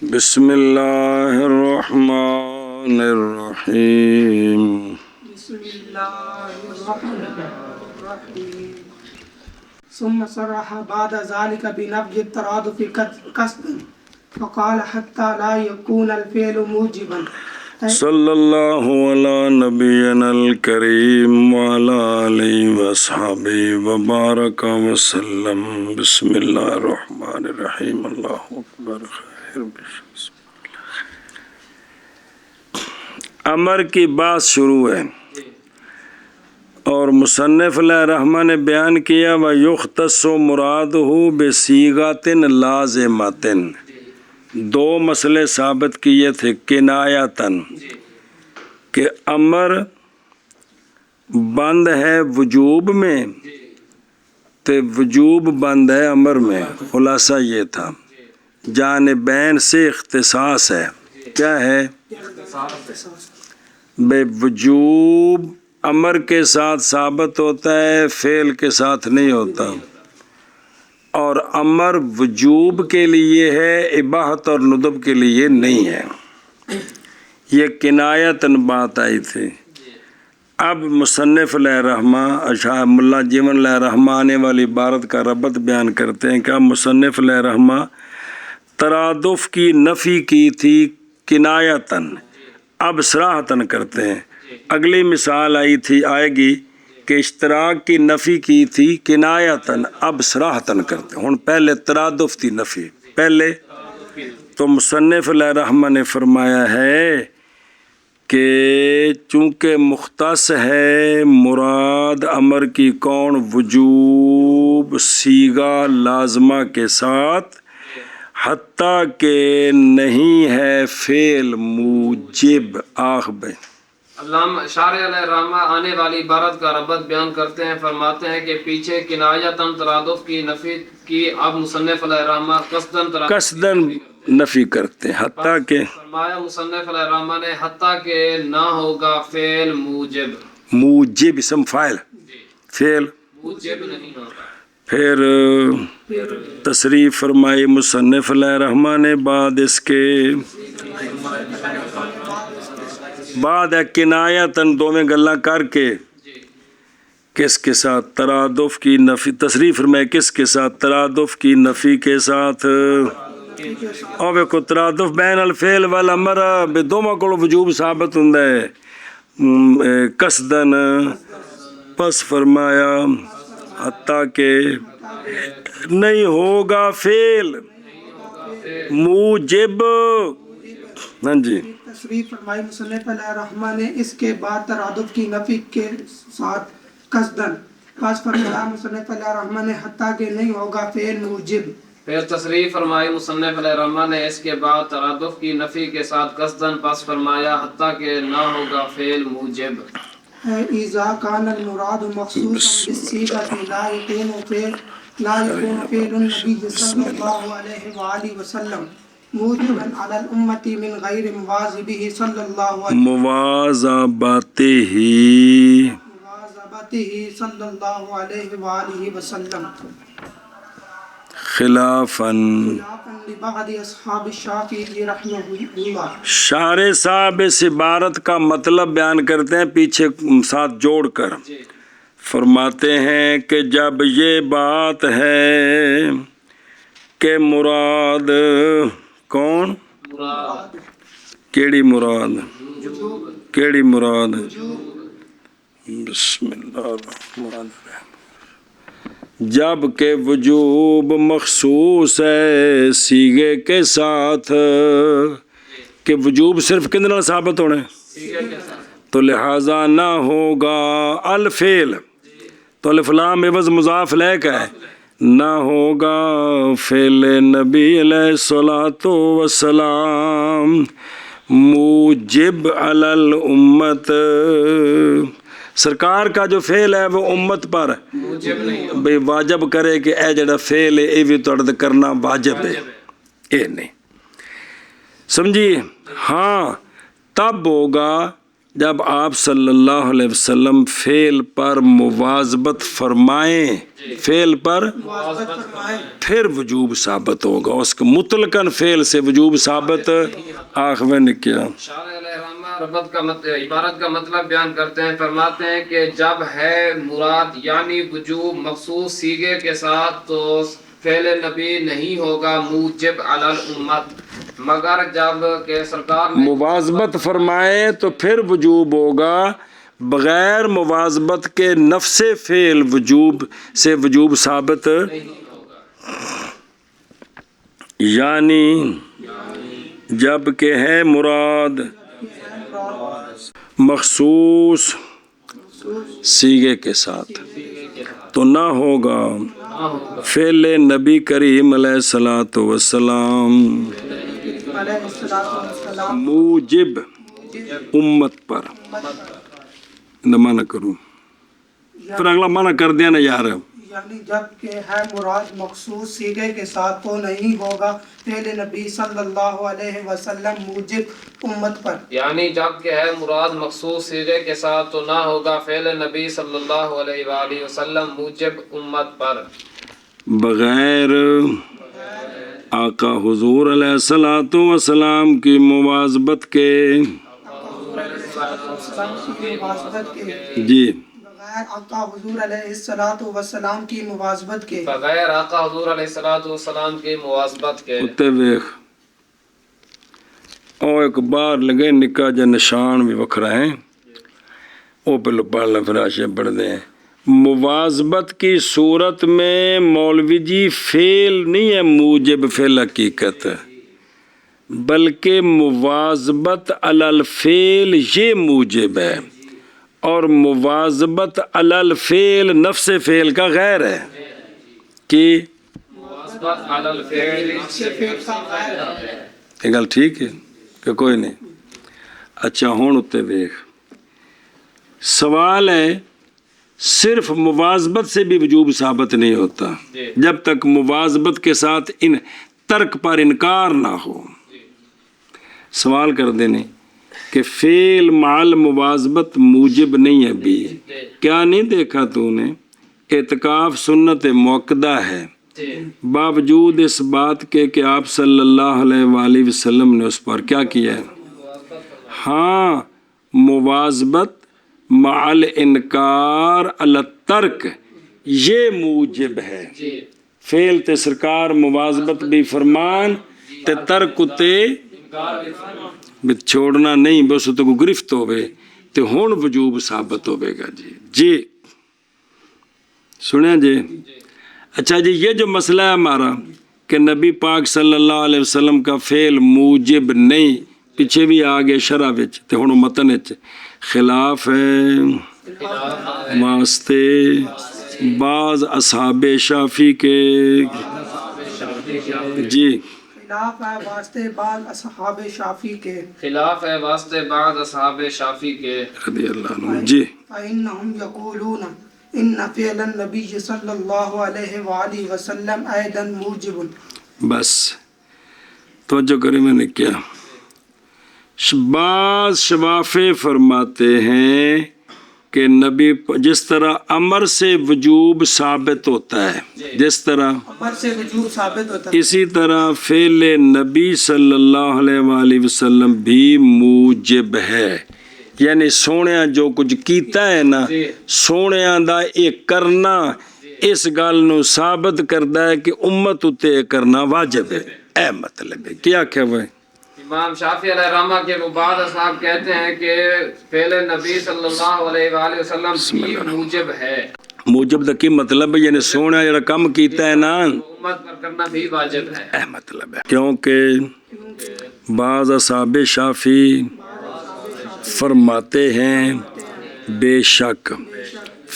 بسم اللہ الرحمن الرحیم بسم اللہ الرحمن الرحیم ثم صرح بعد ذلك بنفي الترادف قصدا فقال حتى لا يكون الفعل موجبا صلی اللہ علی نبینا الکریم وعلی آلہ واصحابہ وبارک وسلم بسم اللہ الرحمن الرحیم اللہ اکبر خیر امر کی بات شروع ہے اور مصنف علیہ الرحمہ نے بیان کیا وَيُخْتَصُ مُرَادُهُ بِصِيغَةٍ لَازِمَةٍ دو مسئلے ثابت کیے تھے کنایتاً کہ امر بند ہے وجوب میں تو وجوب بند ہے امر میں، خلاصہ یہ تھا جانبین سے اختصاص ہے۔ کیا ہے؟ بے وجوب امر کے ساتھ ثابت ہوتا ہے، فعل کے ساتھ نہیں ہوتا، اور امر وجوب کے لیے ہے، اباحت اور ندب کے لیے نہیں ہے۔ یہ کنایتاً بات آئی تھی۔ اب مصنف علیہ الرحمہ اشعار ملا جیون علیہ الرحمہ آنے والی عبارت کا ربط بیان کرتے ہیں کہ اب مصنف علیہ الرحمہ ترادف کی نفی کی تھی کنایتاً، اب صراحتاً کرتے ہیں۔ اگلی مثال آئے گی کہ اشتراک کی نفی کی تھی کنایتاً، اب صراحتاً کرتے ہیں۔ پہلے ترادف تھی نفی، پہلے تو مصنف علیہ الرحمہ نے فرمایا ہے کہ چونکہ مختص ہے مراد امر کی کون وجوب صیغہ لازمہ کے ساتھ، حتیٰ کہ نہیں ہے فعل موجب آخبے۔ علامہ شارح علیہ الرحمہ آنے والی عبارت کا ربط بیان کرتے ہیں، فرماتے ہیں کہ پیچھے کنایتاً ترادف کی نفی کی، اب مصنف علیہ الرحمہ قصداً نفی کرتے ہیں، حتیٰ کہ فرمایا مصنف علیہ الرحمہ نے حتیٰ کہ نہ ہوگا فعل موجب، موجب اسم فاعل، فعل موجب نہیں ہوگا۔ پھر تصریح فرمائی مصنف علیہ الرحمہ نے بعد اس کے بعد کنایتاً دو میں گلہ کر کے کس کے ساتھ ترادف کی نفی، تصریح فرمائے کس کے ساتھ؟ ترادف کی نفی کے ساتھ۔ اور ویکو ترادف بین الفعل والامر بے دوما کو وجوب ثابت ہوندا ہے قصدن، پس فرمایا حتیٰ کہ نہیں ہوگا فعل موجب۔ ہاں جی، تصریح فرمائی مصنف علیہ الرحمہ نے اس کے بعد ترادف کی نفی کے ساتھ قصداً، پس فرمایا مصنف علیہ الرحمہ نے حتیٰ کہ نہیں ہوگا فعل موجب۔ پھر تصریح فرمائی مصنف علیہ الرحمہ نے اس کے بعد ترادف کی نفی کے ساتھ قصداً، پس فرمایا حتیٰ کہ نہ ہوگا فعل موجب۔ اذا كان المراد مخصوصا بالصيغة لا يكون فعل النبي صلى الله عليه وآله وسلم موجبا على الأمة من غير مواظبه صلى الله عليه صلى الله عليه وآله وسلم خلافاً لبعض اصحاب الشافعی رحمہ اللہ۔ شارح صاحب اس عبارت کا مطلب بیان کرتے ہیں پیچھے ساتھ جوڑ کر، فرماتے ہیں کہ جب یہ بات ہے کہ مراد کون، کیڑی مراد، کیڑی مراد، بسم اللہ الرحمن الرحیم، جب کہ وجوب مخصوص ہے صیغے کے ساتھ، کہ وجوب صرف کن نال ثابت ہونا ہے، تو لہذا نہ ہوگا الفعل، تو الف لام عوض مضاف الیہ کا ہے، نہ ہوگا فعل نبی علیہ الصلوۃ والسلام موجب علی الامت، سرکار کا جو فعل ہے وہ امت پر بھئی واجب کرے کہ اے جڑا فعل ہے اے بھی تڑد کرنا واجب ہے، اے نہیں سمجھیے۔ ہاں تب ہوگا جب آپ صلی اللہ علیہ وسلم فعل پر مواظبت فرمائیں، فعل پر مواظبت فرمائیں، پھر وجوب ثابت ہوگا. اس کا مطلقاً فعل سے وجوب ثابت آخر نے کیا. شارح علیہ رحمہ ربط کا عبارت کا مطلب بیان کرتے ہیں، فرماتے ہیں کہ جب ہے مراد یعنی وجوب مخصوص سیغے کے ساتھ تو فعل نبی نہیں ہوگا موجب علی الامت، مگر جب کہ سرکار نے مواظبت فرمائے تو پھر وجوب ہوگا. بغیر مواظبت کے نفس فعل وجوب سے وجوب ثابت یعنی جب کہ ہے مراد مخصوص سیغے کے ساتھ تو نہ ہوگا فعل نبی کریم علیہ الصلاۃ والسلام علیہ السلام موجب امت پر. نہ منع کروں پھر اگلا منع کر دیا نا یار. یعنی جب کہ ہے مراد مخصوص سیغے کے ساتھ تو نہیں ہوگا فعل نبی صلی اللہ علیہ وسلم موجب امت پر. یعنی جب کہ ہے مراد مخصوص سیغے کے ساتھ تو نہ ہوگا فعل نبی صلی اللہ علیہ وآلہ وسلم موجب امت پر. بغیر آقا حضور علیہ الصلاۃ والسلام کی مواظبت کے مواظبت کے جی بغیر آقا حضور علیہ الصلوۃ والسلام کی مواظبت کے بغیر آقا حضور علیہ الصلوۃ والسلام کی مواظبت کے. اتے ویخ او ایک بار لگے نکا جا نشان بھی وکھرا ہے او پہلو پڑھنا فراشے پڑھ دیں. مواظبت کی صورت میں مولوی جی فعل نہیں ہے موجب فعل حقیقت، بلکہ مواظبت علی الفعل یہ موجب ہے اور مواظبت علی الفعل نفس فعل کا غیر ہے کہ مواظبت علی الفعل یہ گل ٹھیک ہے کہ کوئی نہیں. اچھا ہون اتے ویخ سوال ہے صرف مواظبت سے بھی وجوب ثابت نہیں ہوتا جب تک مواظبت کے ساتھ ان ترک پر انکار نہ ہو. سوال کر دینے کہ فعل مع مواظبت موجب نہیں ہے بھی. کیا نہیں دیکھا تو نے اعتکاف سنت موقدہ ہے باوجود اس بات کے کہ آپ صلی اللہ علیہ وآلہ وسلم نے اس پر کیا کیا ہے. ہاں مواظبت مع الانکار علی الترک یہ موجب ہے. فعل تے سرکار مواظبت بھی فرمان تے ترک تے چھوڑنا نہیں بس تو کو گرفت ہوئے تے ہون وجوب ثابت ہوئے گا. جی سنیں جی. اچھا جی یہ جو مسئلہ ہے ہمارا کہ نبی پاک صلی اللہ علیہ وسلم کا فعل موجب نہیں پیچھے بھی آگے شرح وچ تے ہن متن وچ خلاف ہے واسطے بعض اصحاب شافی کے جی خلاف ہے واسطے بعض اصحاب شافی کے خلاف ہے واسطے بعض اصحاب شافی کے رضی اللہ عنہ. جی فإنهم يقولون إن فعل النبي صلى الله عليه وآله وسلم أيضا موجب. بس توجہ کریں میں نے کیا بعض شوافے فرماتے ہیں کہ نبی جس طرح امر سے وجوب ثابت ہوتا ہے جس طرح امر سے وجوب ثابت ہوتا ہے اسی طرح فعل نبی صلی اللہ علیہ وآلہ وسلم بھی موجب ہے. یعنی سونیا جو کچھ کیتا ہے نا سونیا دا ایک کرنا اس گل نو ثابت کردا ہے کہ امت اتے کرنا واجب ہے. اے مطلب ہے کیا کہ وہ امام شافعی علیہ رحمہ کے بعض اصحاب کہتے ہیں کہ فعل نبی صلی اللہ علیہ وآلہ وسلم بھی موجب ہے. موجب دا کی مطلب ہے یعنی سونا جڑا کم کیتا ہے نا امت پر کرنا بھی واجب ہے. اے مطلب ہے کیونکہ بعض اصحاب شافی فرماتے ہیں بے شک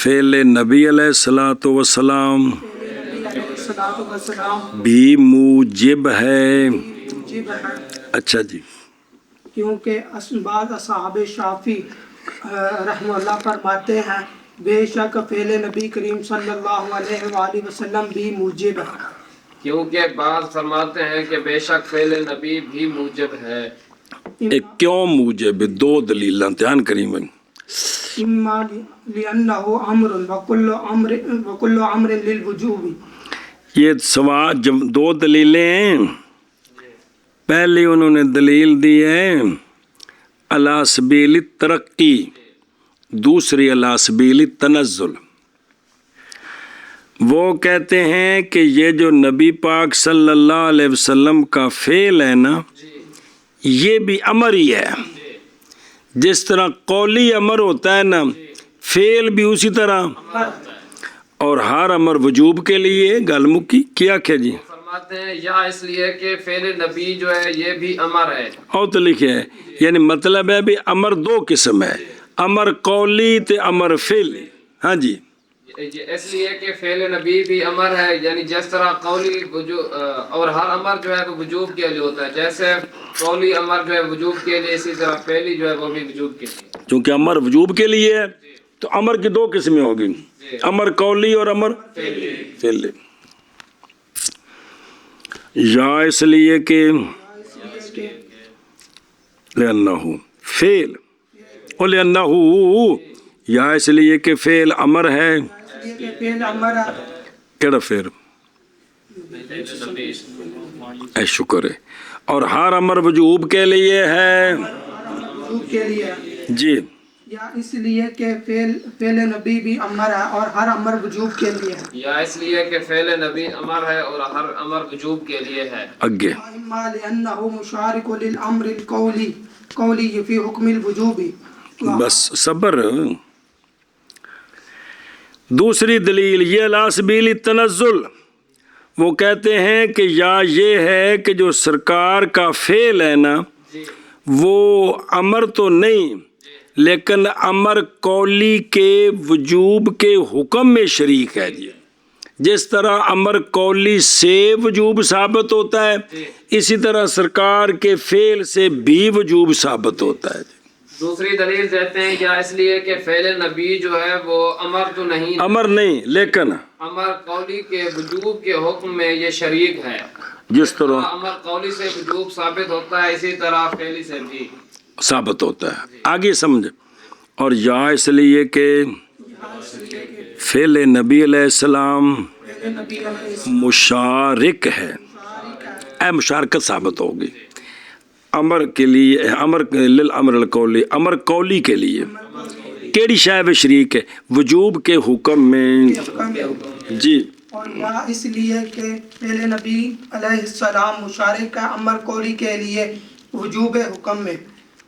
فعل نبی علیہ الصلاۃ والسلام بھی موجب ہے. اچھا جی کیونکہ بعض اصحاب شافی رحمہ اللہ فرماتے ہیں بے شک فعل نبی کریم صلی اللہ علیہ وآلہ وسلم بھی موجب ہے. کیونکہ بعض فرماتے ہیں کہ بے شک فعل نبی بھی موجب ہے. ایک کیوں موجب دو دلیلاں دھیان کریں بھائی إما لأنه أمر وكل أمر للوجوب. یہ سوال جب دو دلیلیں ہیں پہلی انہوں نے دلیل دی ہے علی سبیل ترقی دوسری علی سبیل تنزل وہ کہتے ہیں کہ یہ جو نبی پاک صلی اللہ علیہ وسلم کا فعل ہے نا یہ بھی امر ہی ہے جس طرح قولی امر ہوتا ہے نا فعل بھی اسی طرح اور ہر امر وجوب کے لیے گل مکی کیا کیا جی فرماتے ہیں یا اس لیے کہ فعل نبی جو ہے یہ بھی امر ہے اور تو لکھے ہے یعنی مطلب ہے بھی امر دو قسم ہے امر قولی تے امر فعلی ہاں جی اس لیے کہ فعل نبی بھی امر ہے یعنی جس طرح قولی اور ہر امر جو ہے وہ وجوب کے لیے ہوتا ہے جیسے قولی امر جو ہے وجوب کے لیے اسی طرح فعلی جو ہے وہ بھی وجوب کے لیے چونکہ امر وجوب کے لیے ہے تو امر کی دو قسمیں ہوگی امر قولی اور امر فعلی یا اس لیے کہ لأنہ فعل اور لأنہ یا اس لیے کہ فعل امر ہے یہ فعل امر ہے کیڑا فعل اے شکر ہے اور ہر امر وجوب کے لیے ہے وجوب کے لیے جی یا اس لیے کہ فعل نبی بھی امر ہے اور ہر امر وجوب کے لیے ہے یا اس لیے کہ فعل نبی امر ہے اور ہر امر وجوب کے لیے ہے اگے اما لانه مشارک للامر القولی فی حکم الوجوب بس صبر دوسری دلیل یہ علی سبیل تنزل وہ کہتے ہیں کہ یا یہ ہے کہ جو سرکار کا فعل ہے نا وہ امر تو نہیں لیکن امر قولی کے وجوب کے حکم میں شریک ہے جی جس طرح امر قولی سے وجوب ثابت ہوتا ہے اسی طرح سرکار کے فعل سے بھی وجوب ثابت ہوتا ہے دوسری دلیل دیتے ہیں یا اس لیے کہ فعل نبی جو ہے وہ امر تو نہیں امر نہیں لیکن امر قولی کے وجوب کے حکم میں یہ شریک ہے جس طرح امر قولی سے وجوب ثابت ہوتا ہے اسی طرح فعلی سے بھی ثابت ہوتا ہے آگے سمجھ اور یا اس لیے کہ فعل نبی علیہ السلام مشارک ہے اے مشارکت ثابت ہوگی امر کے لیے امر للامر القولی امر قولی کے لیے کیڑی شے میں شریک ہے وجوب کے حکم میں جی اور یا اس لیے کہ فعل نبی علیہ السلام مشارک ہے امر قولی کے لیے وجوب حکم میں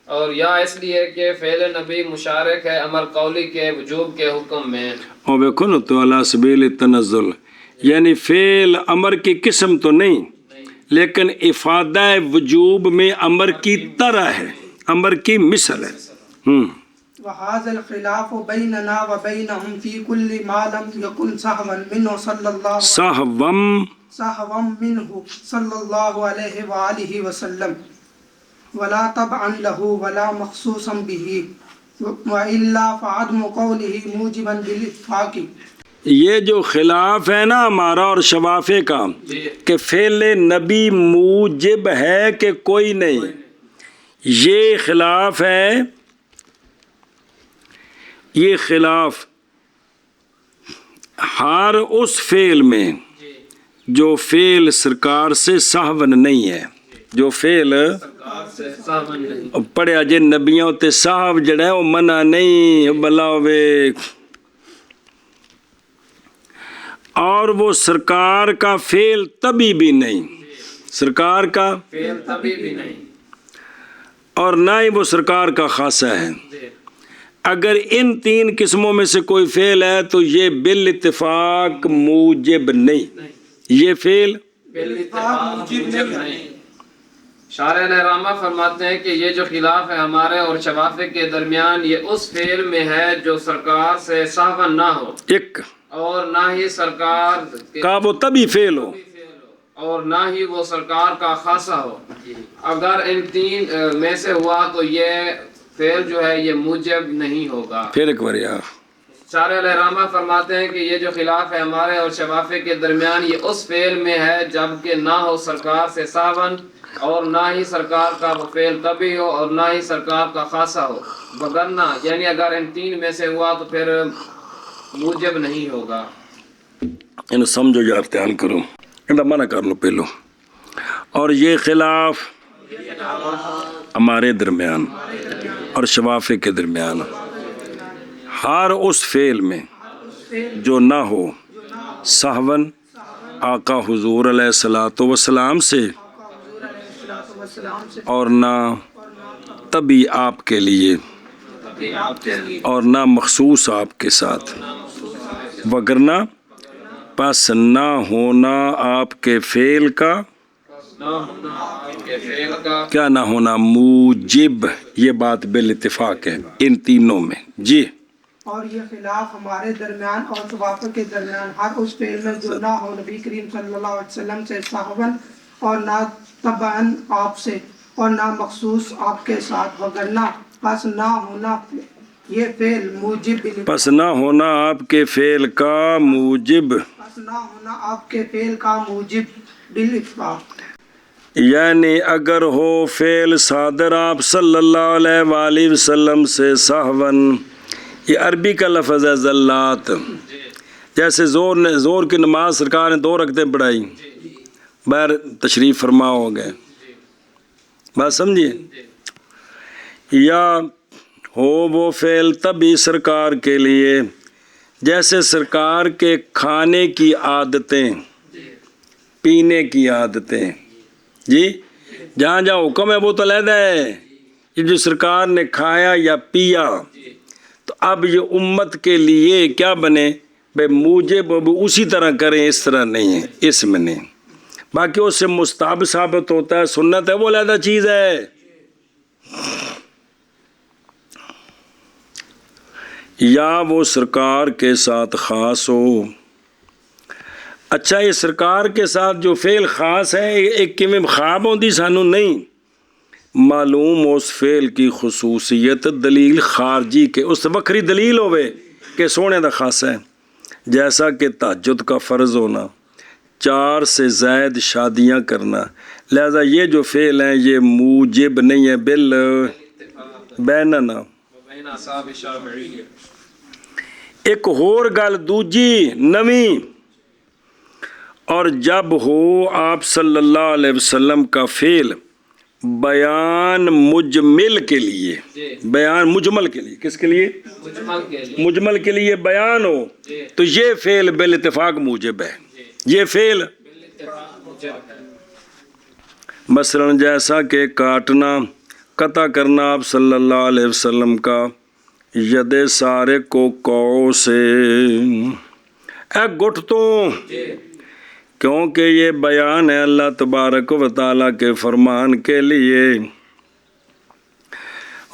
اور یا اس لیے کہ فعل نبی مشارک ہے امر قولی کے وجوب کے حکم میں اور دیکھو نا تو علی سبیل تنزل یعنی فعل امر کی قسم تو نہیں لیکن افادہ وجوب میں امر کی طرح ہے امر کی مثل ہے وهذا الخلاف بيننا وبينهم في كل ما لم يكن سهوا منه صلى الله عليه وآله وسلم ولا طبعا له ولا مخصوصا به وإلا فعدم قوله موجبا للاتفاق یہ جو خلاف ہے نا ہمارا اور شوافے کا کہ فعل نبی موجب ہے کہ کوئی نہیں یہ خلاف ہے یہ خلاف ہر اس فعل میں جو فعل سرکار سے سہون نہیں ہے جو فعل پڑھیا جے نبیوں تے صاحب جڑا ہے وہ منع نہیں بلا ہوئے اور وہ سرکار کا فعل تبھی بھی نہیں سرکار کا فعل تبھی بھی نہیں اور نہ ہی وہ سرکار کا خاصہ ہے اگر ان تین قسموں میں سے کوئی فعل ہے تو یہ بالاتفاق موجب نہیں یہ فعل شارح الرحمہ فرماتے ہیں کہ یہ جو خلاف ہے ہمارے اور شوافے کے درمیان یہ اس فعل میں ہے جو سرکار سے سہون نہ ہو ایک اور نہ ہی سرکار کا وہ تبھی فعل ہو اور نہ ہی وہ سرکار کا خاصہ ہو اگر ان تین میں سے ہوا تو یہ فعل جو ہے یہ موجب نہیں ہوگا پھر ایک بار یار شارح الرحمہ فرماتے ہیں کہ یہ جو خلاف ہے ہمارے اور شفافے کے درمیان یہ اس فعل میں ہے جبکہ نہ ہو سرکار سے ساون اور نہ ہی سرکار کا وہ فعل طبی ہو اور نہ ہی سرکار کا خاصہ ہو، وگرنہ یعنی اگر ان تین میں سے ہوا تو پھر موجب نہیں ہوگا۔ انہیں سمجھو یا ارتحال کرو، انہیں منع کر لو پہلو۔ اور یہ خلاف ہمارے درمیان اور شفافے کے درمیان ہر اس فعل میں جو نہ ہو سہون آقا حضور علیہ الصلوۃ والسلام سے اور نہ طبی آپ کے لیے اور نہ مخصوص آپ کے ساتھ، وگرنہ پس نہ ہونا آپ کے فعل کا کیا نہ ہونا موجب، یہ بات بالاتفاق ہے ان تینوں میں۔ جی اور یہ خلاف ہمارے درمیان اور شفافے کے درمیان ہر اس فعل میں جو نہ ہو نبی کریم صلی اللہ علیہ وسلم سے سہون اور نہ طبعاً آپ سے اور نہ مخصوص آپ کے ساتھ، وگرنہ پس نہ ہونا یہ فعل موجب پس نہ ہونا آپ کے فعل کا موجب، پس نہ ہونا آپ کے فعل کا موجب بالاتفاق، یعنی اگر ہو فعل صادر آپ صلی اللہ علیہ وآلہ وسلم سے سہون، یہ عربی کا لفظ ہے زلات، جیسے زور کی نماز سرکار نے 2 رکعتیں پڑھائی، باہر تشریف فرما ہو گئے، بات سمجھیے، یا ہو وہ فعل تبھی سرکار کے لیے جیسے سرکار کے کھانے کی عادتیں، پینے کی عادتیں، جی جہاں جہاں حکم ہے وہ تو علیحدہ ہے، یہ جو سرکار نے کھایا یا پیا تو اب یہ امت کے لیے کیا بنے بھائی موجب اسی طرح کریں، اس طرح نہیں ہے، اس میں نہیں، باقی اس سے مستحب ثابت ہوتا ہے، سنت ہے، وہ علیحدہ چیز ہے۔ یا وہ سرکار کے ساتھ خاص ہو، اچھا یہ سرکار کے ساتھ جو فعل خاص ہے ایک کیویں خواب ہوندی سانو نہیں معلوم، اس فعل کی خصوصیت دلیل خارجی کے اس وکری دلیل ہوئے کہ سونے دا خاص ہے، جیسا کہ تہجد کا فرض ہونا، 4 سے زائد شادیاں کرنا، لہذا یہ جو فعل ہیں یہ موجب نہیں ہے بل بیننا۔ ایک اور گل دوجی نویں، اور جب ہو آپ صلی اللہ علیہ وسلم کا فعل بیان مجمل کے لیے، بیان مجمل کے لیے، کس کے لیے؟ مجمل کے لیے بیان ہو تو یہ فعل بالاتفاق موجب ہے، یہ فعل مثلا جیسا کہ کاٹنا، قطع کرنا آپ صلی اللہ علیہ وسلم کا ید سارے کو کو سے اے گھٹتوں، کیونکہ یہ بیان ہے اللہ تبارک و تعالیٰ کے فرمان کے لیے۔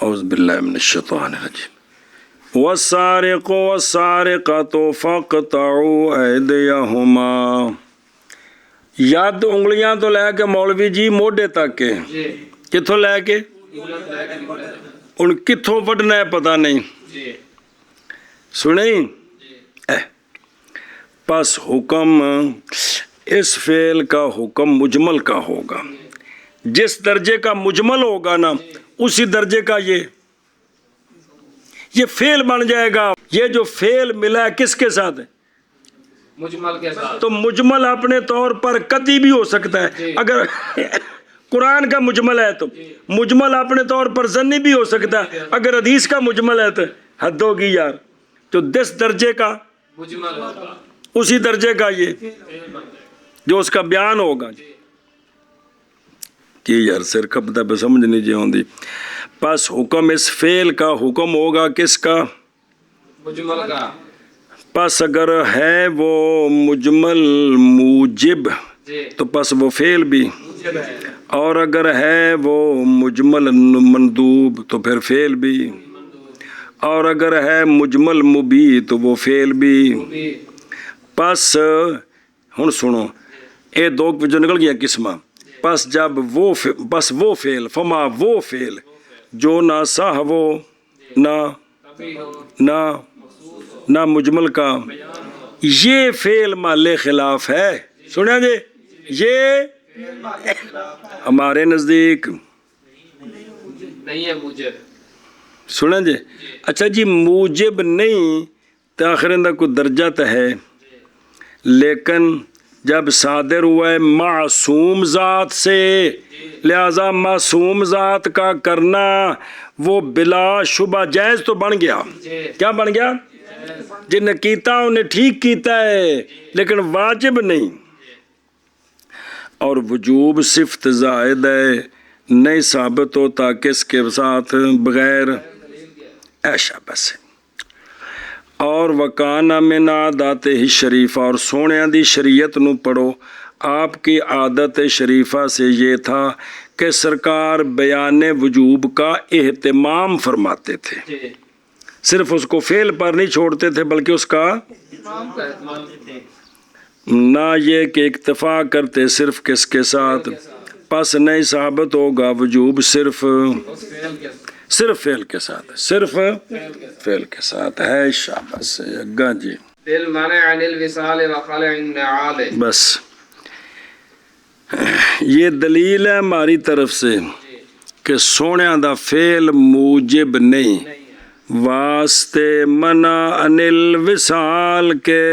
اعوذ باللہ من الشیطان الرجیم۔ والسارق والسارقۃ فاقطعوا ایدیہما، ید انگلیاں تو لے کے مولوی جی موڈے تک کے، کتھوں لے کے ان کتھوں وڈنا ہے پتہ نہیں، سنیں پس حکم اس فعل کا حکم مجمل کا ہوگا، جس درجے کا مجمل ہوگا نا اسی درجے کا یہ فعل بن جائے گا۔ یہ جو فعل ملا ہے کس کے ساتھ ہے؟ مجمل کے ساتھ۔ تو مجمل اپنے طور پر قطعی بھی ہو سکتا ہے، اگر قرآن کا مجمل ہے تو مجمل اپنے طور پر ظنی بھی ہو سکتا ہے، اگر حدیث کا مجمل ہے تو حد ہوگی یار، تو 10 درجے کا مجمل ہوگا، اسی درجے کا یہ جو اس کا بیان ہوگا کہ یار سر کھپتا پہ سمجھ نہیں جی ہوندی۔ پس حکم اس فعل کا حکم ہوگا کس کا؟ مجمل کا۔ پس اگر ہے وہ مجمل موجب تو پس وہ فعل بھی، اور اگر ہے وہ مجمل مندوب تو پھر فعل بھی، اور اگر ہے مجمل مبی تو وہ فعل بھی۔ پس ہن سنو اے 2 جو نکل گیا قسمہ، پس جب وہ فعل فما وہ فعل جو نہ صاحب ہو نہ نہ مجمل کا، یہ فعل محل خلاف ہے. سنیں جی، یہ ہمارے نزدیک نہیں ہے موجب. سنیں جی. اچھا جی، موجب نہیں تو آخر اندر کوئی درجہ تو ہے، لیکن جب صادر ہوا ہے معصوم ذات سے، لہذا معصوم ذات کا کرنا وہ بلا شبہ جائز تو بن گیا. کیا بن گیا؟ جن نے کیتا انہیں ٹھیک کیتا ہے، لیکن واجب نہیں. اور وجوب صفت زائد ہے، نہیں ثابت ہوتا کس کے ساتھ؟ بغیر ایشا بس. اور وکانا من عادات ہی شریفہ، اور سونے دی شریعت نو پڑھو، آپ کی عادت شریفہ سے یہ تھا کہ سرکار بیان وجوب کا اہتمام فرماتے تھے. صرف اس کو فعل پر نہیں چھوڑتے تھے، بلکہ اس کا نہ یہ کہ اکتفا کرتے صرف کس کے ساتھ. پس نہیں ثابت ہوگا وجوب صرف فعل کے ساتھ، صرف فعل کے ساتھ ہے. شاباش اگا جی. بالمنع عن الوصال وخلع النعال. بس یہ دلیل ہے ہماری طرف سے کہ سونے دا فعل موجب نہیں، واسطے منع عن الوصال کے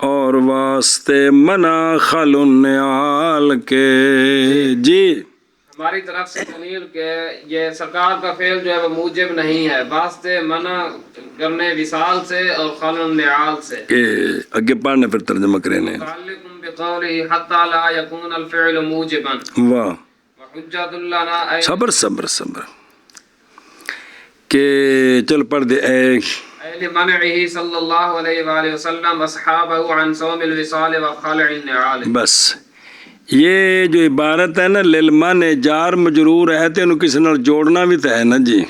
اور واسطے منع خلع النعال کے. جی ہماری طرف سے دلیل کہ یہ سرکار کا فعل جو ہے وہ موجب نہیں ہے، واسطے منع کرنے وصال سے اور خلع النعال سے. اگے پڑھنے پھر ترجمہ کرنے. متعلق بقوله حتى لا يكون الفعل موجبا. واہ، وحجت لنا صبر کہ چل پڑھ دے. لمنعه صلی اللہ علیہ وآلہ وسلم اصحابہ عن صوم الوصال وخلع النعال. بس یہ جو عبارت ہے نا للمن جار مجرور ہے تو انہوں کسی نال جوڑنا بھی تو ہے نا جی.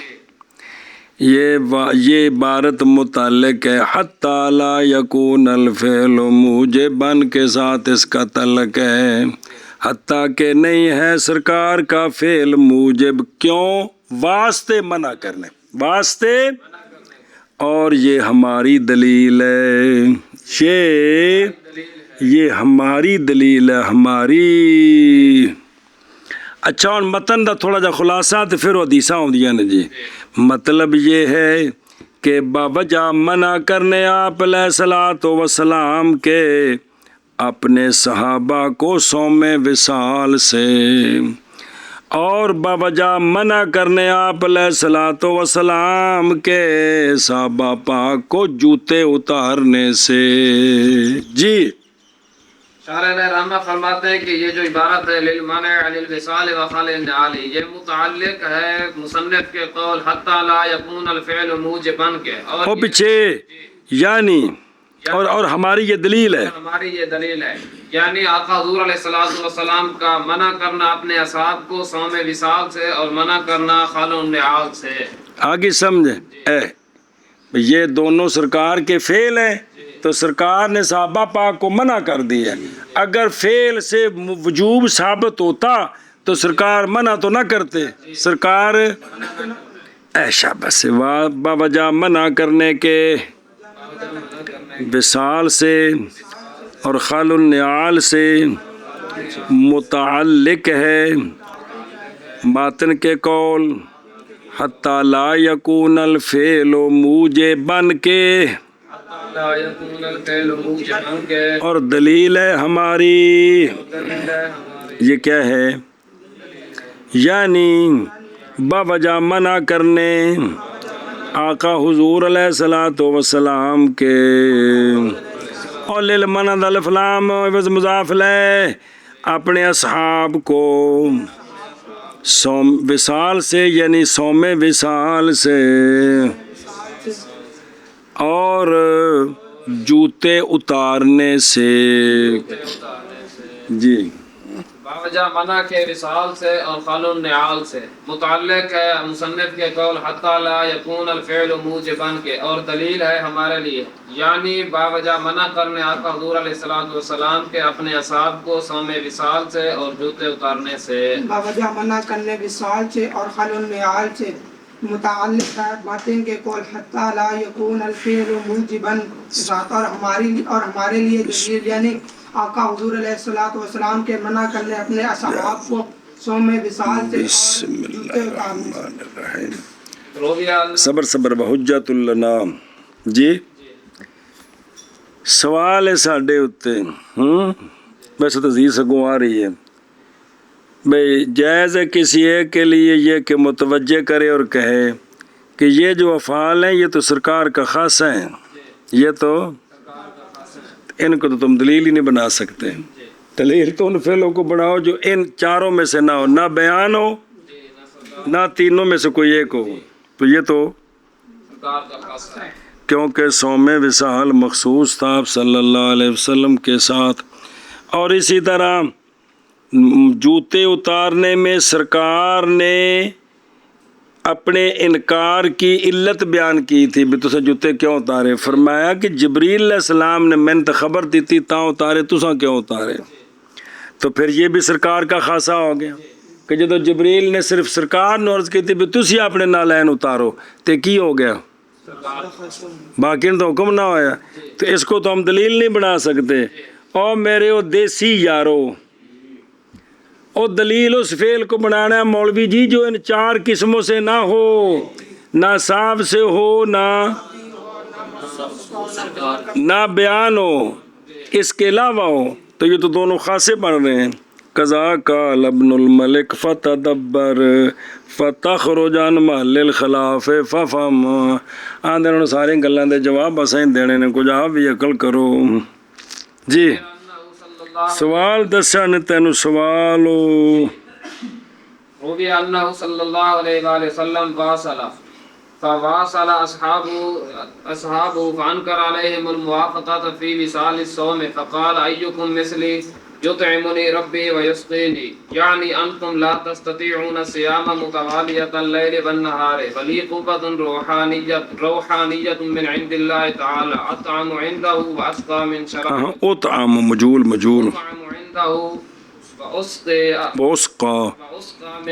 یہ عبارت متعلق ہے حتی لا یکون الفعل موجبا کے ساتھ اس کا تعلق ہے. حتیٰ کہ نہیں ہے سرکار کا فعل موجب. کیوں؟ واسطے منع کرنے، واسطے. اور یہ ہماری دلیل ہے، یہ ہماری دلیل ہے ہماری. اچھا اور متن دا تھوڑا جا خلاصہ تو پھر حدیثاں ہوندیاں نے جی. مطلب یہ ہے کہ باوجہ منع کرنے آپ علیہ الصلوۃ والسلام کے اپنے صحابہ کو صوم وصال سے، اور باوجہ منع کرنے آپ علیہ الصلوۃ والسلام کے صحابہ پاک کو جوتے اتارنے سے. جی شارح رحمہ فرماتے ہیں کہ یہ جو عبارت ہے للمنع عن الوصال وخلع النعال، یہ متعلق ہے مصنف کے قول حتی لا یکون الفعل موجبا کے. اور پیچھے یعنی اور ہماری یہ دلیل ہے، ہماری یہ دلیل ہے یعنی آقا حضور علیہ الصلوۃ والسلام کا منع کرنا اپنے اصحاب کو صوم وصال سے اور منع کرنا خلع النعال سے. آگے سمجھے. یہ دونوں سرکار کے فعل ہیں تو سرکار نے صحابہ پاک کو منع کر دیا. اگر فعل سے وجوب ثابت ہوتا تو سرکار منع تو نہ کرتے. سرکار ایشا بس باوجہ منع کرنے کے وصال سے اور خلع النعال سے متعلق ہے باطن کے قول حتی لا یکون الفعل موجبا کے، اور دلیل ہے ہماری. یہ کیا ہے؟ یعنی باوجہ منع کرنے آقا حضور علیہ الصلوۃ والسلام کے، اور للمنع الف لام عوض مضاف لے اپنے اصحاب کو صوم وصال سے، یعنی صوم وصال سے اور جوتے اتارنے سے. جی باوجہ منع کے وصال سے اور خلع النعال سے متعلق ہے مصنف کے قول حتی لا یکون الفعل موجبا کے، اور دلیل ہے ہمارے لیے یعنی باوجہ منع کرنے آقا حضور علیہ الصلوۃ والسلام کے اپنے اصحاب کو صوم وصال سے اور جوتے اتارنے سے. باوجہ منع کرنے وصال سے اور خلع النعال سے متعلق ہے باتیں کے قول حتی لا یکون الفعل موجبا ذات اور ہمارے لیے دلیل یعنی آقا حضور علیہ السلام کے منع کرنے اپنے اصحاب کو صوم وصال سے بسم اللہ الرحمن الرحیم. رویہ صبر بحجت لنا. جی سوال ہے ساڈے اتے ویسے تو زی سگوں آ رہی ہے بھئی جائز ہے کسی ایک کے لیے یہ کہ متوجہ کرے اور کہے کہ یہ جو افعال ہیں یہ تو سرکار کا خاصہ ہیں، یہ تو ان کو تو تم دلیل ہی نہیں بنا سکتے. دلیل تو ان فعلوں کو بناؤ جو ان چاروں میں سے نہ ہو، نہ بیان ہو نہ تینوں میں سے کوئی ایک ہو. تو یہ تو کیونکہ صوم وصال مخصوص تھا آپ صلی اللہ علیہ وسلم کے ساتھ. اور اسی طرح جوتے اتارنے میں سرکار نے اپنے انکار کی علت بیان کی تھی بھی تسا جوتے کیوں اتارے. فرمایا کہ جبریل علیہ السلام نے میں نے خبر دی تھی تاں اتارے تسا کیوں اتارے. تو پھر یہ بھی سرکار کا خاصہ ہو گیا کہ جدو جبریل نے صرف سرکار نے عرض کی تھی بھی تسی اپنے نالین اتارو تے کی ہو گیا، باقی نے تو حکم نہ ہویا. تو اس کو تو ہم دلیل نہیں بنا سکتے. اور میرے وہ دیسی یارو اور دلیل اس فعل کو بنانا ہے مولوی جی جو ان چار قسموں سے نہ ہو، نہ صاف سے ہو نہ بیان ہو، اس کے علاوہ ہو. تو یہ تو دونوں خاصے بن رہے ہیں. قضا کا لبن الملک فتدبر فتخرج عن محل الخلاف ففهم. آندے انہوں سارے گلاں دے جواب اسیں دینے نے، کچھ آپ بھی عقل کرو. جی سوال دسا نے تینوں سوال ہو. روی انہ صلی اللہ علیہ وآلہ وسلم واصل فواصل اصحابه فانکر علیہم الموافقۃ فی وصال الصوم فقال ایکم مثلی یطعمنی ربی ویسقینی یعنی انتم لا تستطیعون الصیام متوالیۃ اللیل والنہار ولی قوۃ روحانیۃ من عند اللہ تعالی اطعم عنده واسقى من شراب اطعم مجول اطعم عنده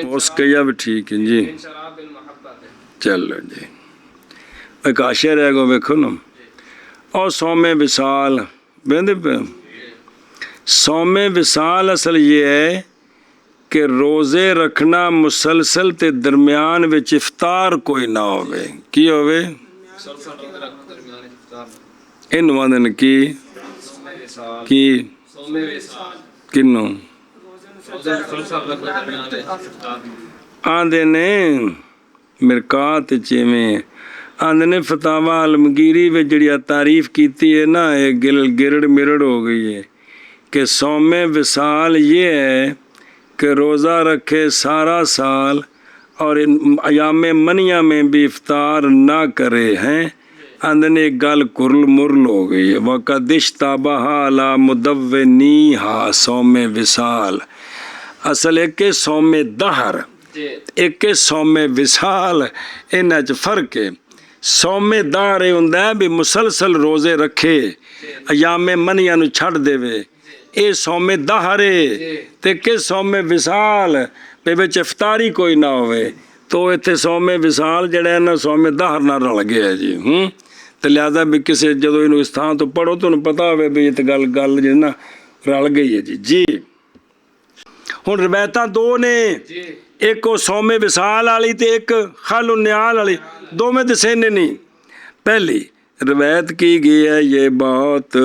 واسقى بھی ٹھیک ہے جی. من شراب المحبت. چلو جی ایک عاشر رہ گو ویکھو نا. اور صوم وصال بیندے پہ صوم وصال اصل یہ ہے کہ روزے رکھنا مسلسل تے درمیان وچ افطار کوئی نہ ہوئے. کی ہوئے ان وادن کی کنوں آندے نے مرکات چیویں آندے نے فتاوی عالمگیری میں جڑی تعریف کیتی ہے نا یہ گرڑ مرڑ ہو گئی ہے کہ صوم وصال یہ ہے کہ روزہ رکھے سارا سال اور ایام منیہ میں بھی افطار نہ کرے ہیں. اندنے ایک گل کرل مرل ہو گئی ہے. وقد اشتبہ علی مدونیہا صوم وصال اصل ایک کہ صوم دہر ایک کہ صوم وصال انہاں چ فرق ہے. صوم دہر یہ ہوندا ہے بھی مسلسل روزے رکھے ایام منیہ نو چھڑ دے وے اے صوم دہر ہے. تے کہ صوم وصال پہ وچ افطاری کوئی نہ ہوئے تو ایتھے صوم وصال جڑا ہے نا صوم دہر نہ رل گیا جی. تو لہذا بھی کسی جدو انہوں اس تھان تو پڑھو تو انہوں پتا ہوئے بھی یہ تو گل جو نا رل گئی ہے جی. جی ہوں روایتاں دو نے ایک وہ صوم وصال والی تے ایک خل النیال والی دو میں دسینے نہیں. پہلی روایت کی گئی ہے یہ بات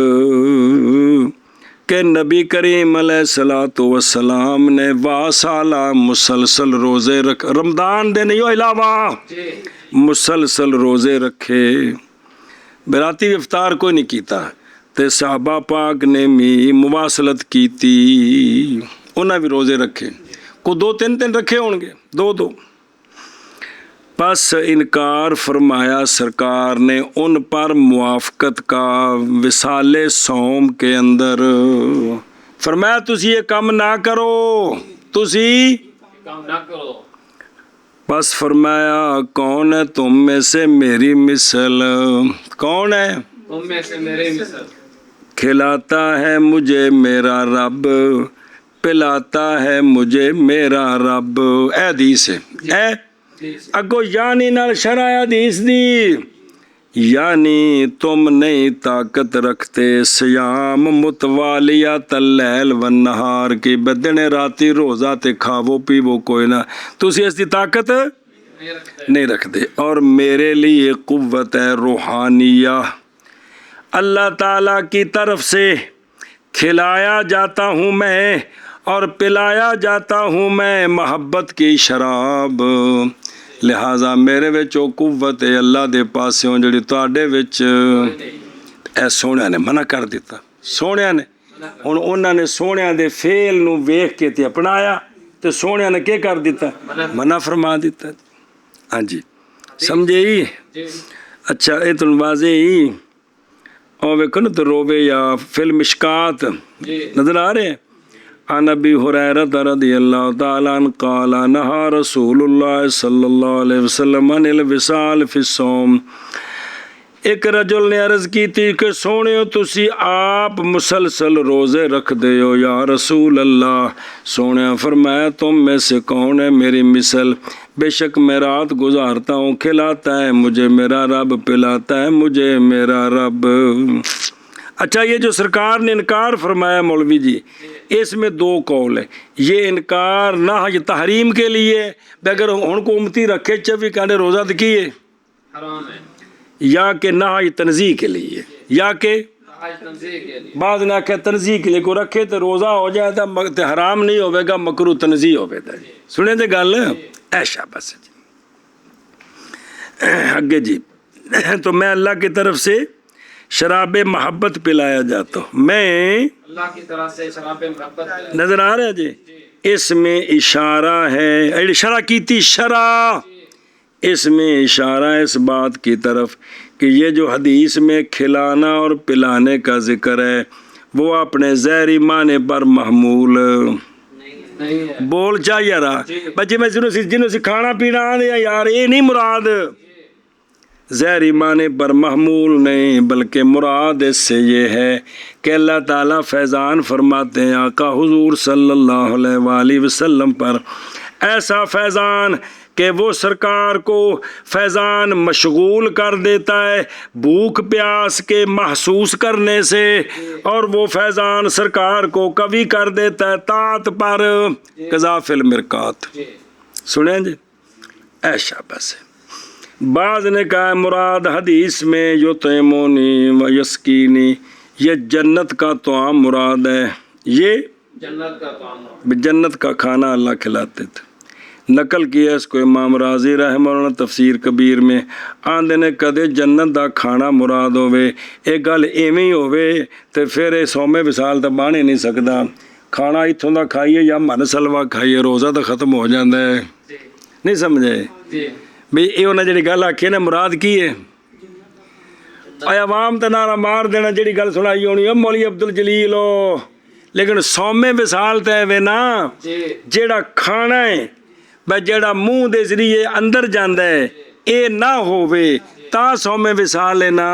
کہ نبی کریم علیہ الصلوۃ والسلام نے واصالہ مسلسل روزے رکھ رمضان دے نہیں علاوہ مسلسل روزے رکھے براتی افطار کوئی نہیں کیتا. تے صحابہ پاک نے بھی مواصلت کیتی انہاں بھی روزے رکھے کو 2-3 رکھے ہون گے 2 پس انکار فرمایا سرکار نے ان پر موافقت کا وصال صوم کے اندر. فرمایا تسی یہ کام نہ کرو تسی کام نہ کرو. بس فرمایا کون ہے تم میں سے میری مثل کون ہے تم میں سے میری مثل کھلاتا ہے مجھے میرا رب پلاتا ہے مجھے میرا رب. اے حدیث ہے اے اگو یعنی نال شرع حدیث دی یعنی تم نہیں طاقت رکھتے سیام متوالیات اللیل والنہار کی بدنے راتی روزہ تے کھاو پیو کوئی نہ تسی اس دی طاقت نہیں رکھتے. اور میرے لیے قوت روحانیہ اللہ تعالیٰ کی طرف سے کھلایا جاتا ہوں میں اور پلایا جاتا ہوں میں محبت کی شراب. لہٰذا میرے وچ وہ قوت ہے اللہ دے پاسوں جڑی تواڈے وچ اے سونے نے منع کر دیتا. سونے نے ہن انہاں نے سونے دے فعل نو ویکھ کے تے اپنایا تے سونے نے کیا کر دیتا منع فرما دیتا. ہاں جی سمجھے ہی. اچھا اے تو واضح ہی اور ویکھو نا تو روبے یا فلم مشکات نظر آ رہے ہیں. عن ابی ہریرہ رضی اللہ تعالی عنہ قال نہا رسول اللہ صلی اللہ علیہ وسلم عن الوصال فی الصوم. ایک رجل نے عرض کی تھی کہ سونے ہو تسی آپ مسلسل روزے رکھ دے ہو یا رسول اللہ. سونے فرمایا تم میں سے کون ہے میری مثل؟ بے شک میں رات گزارتا ہوں کھلاتا ہے مجھے میرا رب پلاتا ہے مجھے میرا رب. اچھا یہ جو سرکار نے انکار فرمایا مولوی جی اس میں دو قول ہے. یہ انکار نہ یہ تحریم کے لیے اگر ہن کو امتی رکھے 24 گھنٹے روزہ دکھیے حرام ہے یا کہ نہ یہ تنزیہ کے لیے یا کہ بعض نے آخیا تنزیہ کے لیے کو رکھے تو روزہ ہو جائے تو حرام نہیں ہوئے گا مکروہ تنزیہ ہوئے گا. سنیں جی گل ایشا بس جی اگے جی. تو میں اللہ کی طرف سے شراب محبت پلایا جاتا ہوں. میں اللہ کی طرف سے شراب محبت نظر آ رہا ہے جی. اس میں اشارہ ہے شرع کیتی شرع اس میں اشارہ ہے اس بات کی طرف کہ یہ جو حدیث میں کھلانا اور پلانے کا ذکر ہے وہ اپنے ظاہری معنی پر محمول بول چاہیے رہا بچے میں جنہوں سے کھانا پینا آدھے یار یہ نہیں مراد ظاہری معنی پر محمول نہیں بلکہ مراد اس سے یہ ہے کہ اللہ تعالیٰ فیضان فرماتے ہیں آقا حضور صلی اللہ علیہ وآلہ وسلم پر ایسا فیضان کہ وہ سرکار کو فیضان مشغول کر دیتا ہے بھوک پیاس کے محسوس کرنے سے اور وہ فیضان سرکار کو قوی کر دیتا ہے طاعت پر قذاف المرقات. سنیں جی ایشا بس ہے. بعض نے کہا مراد حدیث میں یطعمونی و یسقینی یہ جنت کا طعام مراد ہے. یہ جنت کا طعام جنت کا کھانا اللہ کھلاتے تھے. نقل کیا اس کو امام راضی رحمہ اللہ تفسیر کبیر میں آندے نے کدے جنت دا کھانا مراد ہوئے ایک گل ایویں ہی ہوئے تے پھر یہ سومے وصال تا بن ہی نہیں سکدا. کھانا اتھوں دا کھائیے یا من سلوا کھائیے روزہ تو ختم ہو جاتا ہے. نہیں سمجھے بھئی یہ انہیں جڑی گل آکھی نا مراد کی ہے اے عوام تے نعرہ مار دینا جڑی گل سنائی ہونی مولی عبد الجلیل ہو لیکن سومے وصال تے وے نا جڑا کھانا ہے بھئی جڑا منہ دے ذریعے اندر جاندا ہے اے نہ ہووے تا سومے وصال ہے نا.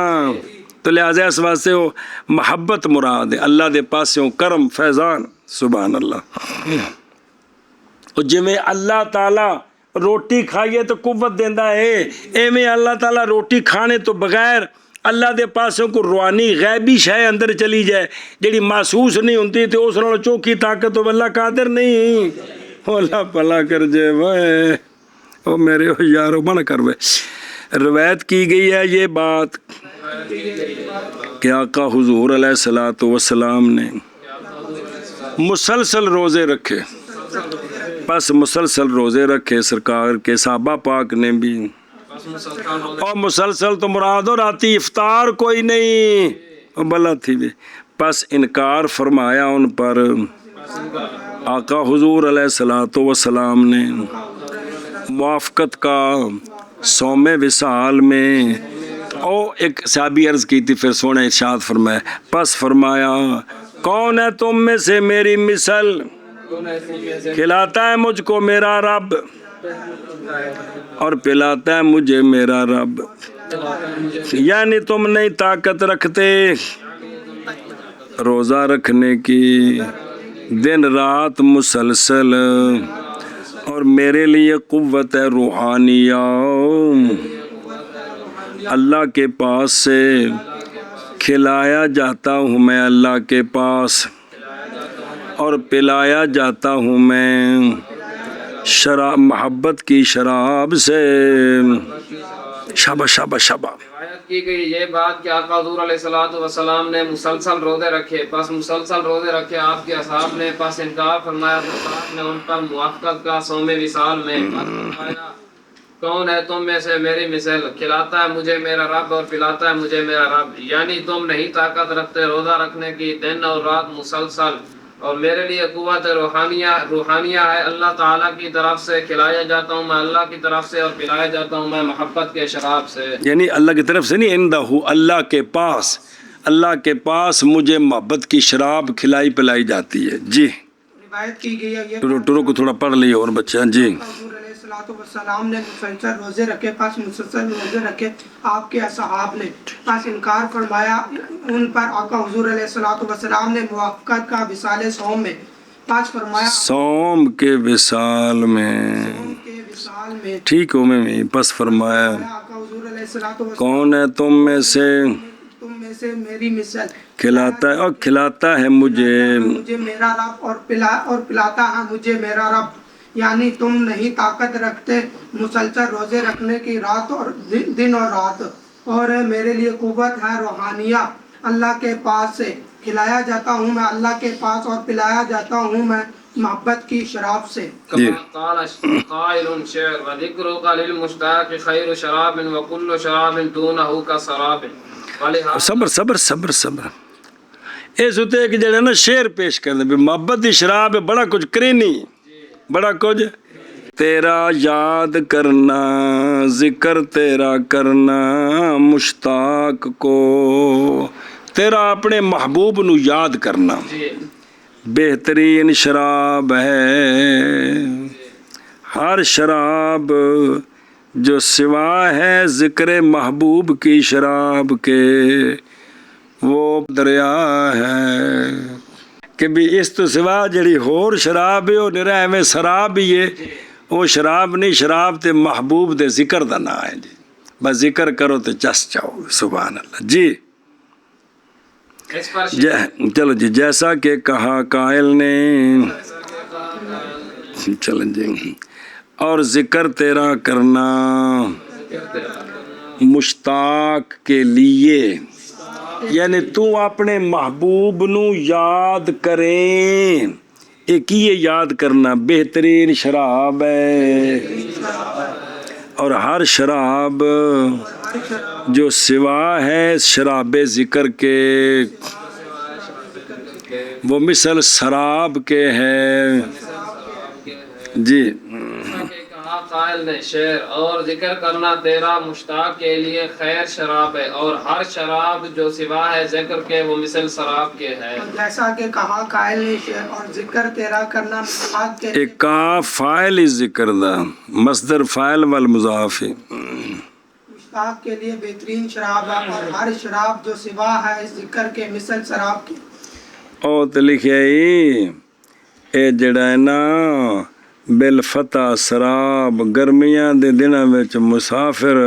تو لہٰذا اس واسطے وہ محبت مراد ہے اللہ دے پاسوں کرم فیضان سبحان اللہ. اور جویں اللہ تعالیٰ روٹی کھائیے تو قوت دیندہ ہے ایویں اللہ تعالیٰ روٹی کھانے تو بغیر اللہ دے پاسوں کو روحانی غیبی شے اندر چلی جائے جڑی محسوس نہیں ہوتی تو اس نال چوکی طاقت تو اللہ قادر نہیں. اللہ بھلا کر جے وے او میرے یارو من کر وے. روایت کی گئی ہے یہ بات کہ آقا حضور علیہ الصلوۃ والسلام نے مسلسل روزے رکھے بس مسلسل روزے رکھے سرکار کے صحابہ پاک نے بھی اور مسلسل تو مراد ہو راتی افطار کوئی نہیں بلا تھی بھی بس انکار فرمایا ان پر آقا حضور علیہ الصلوۃ والسلام نے موافقت کا صوم وصال میں او ایک صحابی عرض کی تھی پھر سونے ارشاد فرمایا پس فرمایا کون ہے تم میں سے میری مثل کھلاتا ہے مجھ کو میرا رب اور پلاتا ہے مجھے میرا رب. یعنی تم نہیں طاقت رکھتے روزہ رکھنے کی دن رات مسلسل اور میرے لیے قوت روحانیہ اللہ کے پاس سے کھلایا جاتا ہوں میں اللہ کے پاس اور پلایا جاتا ہوں میں شراب محبت کی شراب سے. شابہ شابہ شابہ. روایت کی گئی یہ بات کہ آقا حضور علیہ الصلوۃ والسلام نے مسلسل روزے رکھے، پس مسلسل روزے رکھے آپ کے اصحاب نے، پس انکار فرمایا تو آپ نے ان پر موافقت کا صوم وصال میں. فرمایا کون ہے تم میں سے میری مثل، کھلاتا ہے مجھے میرا رب اور پلاتا ہے مجھے میرا رب، یعنی تم نہیں طاقت رکھتے روزہ رکھنے کی دن اور رات مسلسل، اور میرے لیے قوت روحانیہ ہے، اللہ تعالیٰ کی طرف سے کھلایا جاتا ہوں میں اللہ کی طرف سے، اور پلایا جاتا ہوں میں محبت کے شراب سے. یعنی اللہ کی طرف سے نہیں، عندہ اللہ کے پاس، اللہ کے پاس مجھے محبت کی شراب کھلائی پلائی جاتی ہے. جی روایت کی گئی ہے یہ ٹرو کو تھوڑا پڑھ لیے اور بچہ. جی حضور علیہ الصلوۃ والسلام نے مسلسل روزے رکھے، پس مسلسل روزے رکھے آپ کے اصحاب نے، پس انکار فرمایا ان پر آقا حضور علیہ الصلوۃ والسلام نے موافقت کا وصال صوم میں، پس فرمایا سوم کے وصال میں، صوم کے وصال میں ٹھیک ہو میں پس فرمایا آقا حضور علیہ الصلوۃ والسلام کون ہے تم میں سے تم میں سے میری مثل، کھلاتا ہے اور کھلاتا ہے مجھے میرا رب اور پلاتا ہے مجھے میرا رب، یعنی تم نہیں طاقت رکھتے مسلسل روزے رکھنے کی رات اور دن اور رات، اور میرے لیے قوت ہے روحانیہ اللہ کے پاس سے، کھلایا جاتا ہوں میں اللہ کے پاس اور پلایا جاتا ہوں میں محبت کی شراب سے. كما قال قائل شعر وذكرك للمشتاق خير شراب وكل شراب دونه كسراب. صبر صبر صبر صبر. اس ہوتے کہ جڑا نا شعر پیش کرنے بھی محبت دی شراب بڑا کچھ کرے نہیں، بڑا کچھ تیرا یاد کرنا، ذکر تیرا کرنا مشتاق کو، تیرا اپنے محبوب نو یاد کرنا بہترین شراب ہے. ہر شراب جو سوا ہے ذکر محبوب کی شراب کے وہ دریا ہے. کہ بھی اس تو سوا جڑی ہور شراب ہے وہ نرا ایویں شراب ہی ہے، وہ شراب نہیں، شراب تے محبوب دے ذکر دا نا ہے. جی بس ذکر کرو تو چس جاؤ. سبحان اللہ. جی اس پر چلو جی جیسا کہ کہا قائل نے، چلیں جی. اور ذکر تیرا کرنا مشتاق کے لیے، یعنی تو اپنے محبوب نو یاد کریں، ایک ہی یاد کرنا بہترین شراب ہے. اور ہر شراب جو سوا ہے شراب ذکر کے وہ مثل شراب کے ہے. جی کہا قائل نے شعر اور ذکر کرنا تیرا مشتاق کے لیے خیر شراب ہے، اور ہر شراب جو سوا ہے ذکر کے وہ مثل شراب کے ہے. جیسا کہ کہا قائل نے شعر اور ذکر تیرا کرنا مشتاق کے ایک کاف فاعل ذکر دا مصدر فاعل والمضاف، مشتاق کے لیے بہترین شراب ہے، اور ہر شراب جو سوا ہے ذکر کے مثل شراب کے. او تے لکھیا اے جڑا ہے نا بالفتح شراب گرمیاں دے دناں وچ مسافر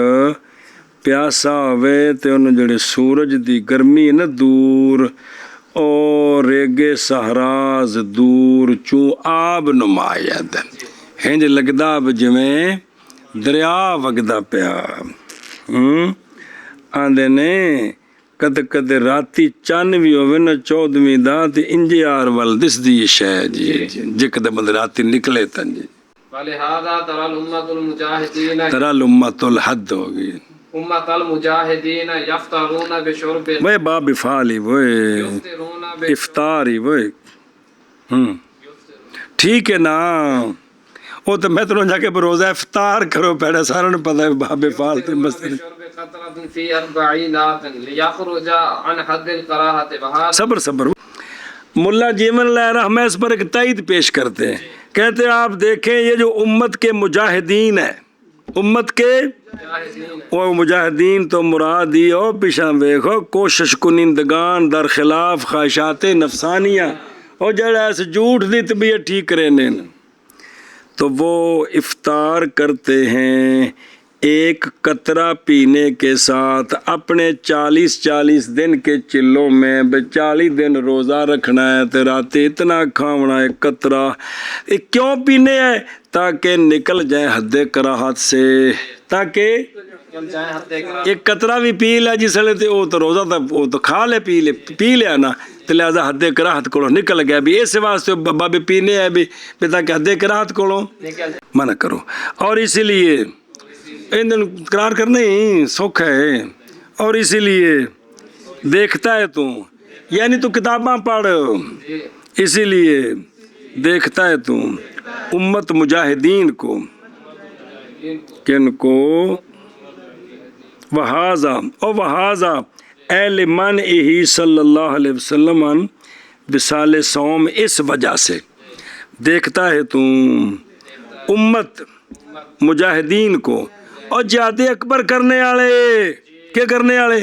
پیاسا ہوئے تے انہوں جڑے سورج دی گرمی نا دور او ریگے سہراز دور چوں آب نمایت ہنج لگدا جویں دریا وگدا پیا. آندے نے کد کد راتی چن بھی ہوئے نا 14ویں دا تے انجے آر وال دس دی شے. جی جکد بند راتی نکلے تن. جی فلہذا ترى الامت المجاہدین ترى الامت الحد ہوگی امت المجاہدین یفطرون بشرب وہ باب افعالی وہ یفطرون افطاری وہ ٹھیک ہے نا. وہ تو میں تو جا کے روزہ افطار کرو پہلے ساروں نے پتہ ہے باب افعال تے مستر. صبر صبر. ملا جیون اللہ رحمہ اس پر ایک تائید پیش کرتے ہیں، کہتے ہیں آپ دیکھیں یہ جو امت کے مجاہدین ہیں، امت کے وہ مجاہدین تو مراد ہی ہو پیشاں ویکھو کوشش کنندگان در خلاف خواہشات نفسانیہ اور جڑا اس جھوٹ دی طبیعت ٹھیک کرنے تو وہ افطار کرتے ہیں ایک قطرہ پینے کے ساتھ اپنے 40 دن کے چلوں میں 40 دن روزہ رکھنا ہے تو رات اتنا کھاونا ہے قطرہ. یہ کیوں پینے ہے؟ تاکہ نکل جائیں حد کراہت سے، تاکہ ایک قطرہ بھی پی لے جس لے وہ تو روزہ تھا وہ تو کھا لے پی لیا نا، تو لہٰذا حد کراہت کو نکل گیا بھی. اس واسطے بابے پینے ہے بھی تاکہ حد کراہت کو منع کرو. اور اسی لیے قرار کرنا ہی سوکھ ہے. اور اسی لیے دیکھتا ہے تو یعنی تو کتاباں پڑھ، اسی لیے دیکھتا ہے تو امت مجاہدین کو، کن کو؟ وہذا اہل من ہی صلی اللہ علیہ وسلم وصال صوم، اس وجہ سے دیکھتا ہے تو امت مجاہدین کو. اور جہاد اکبر کرنے والے کیا کرنے والے؟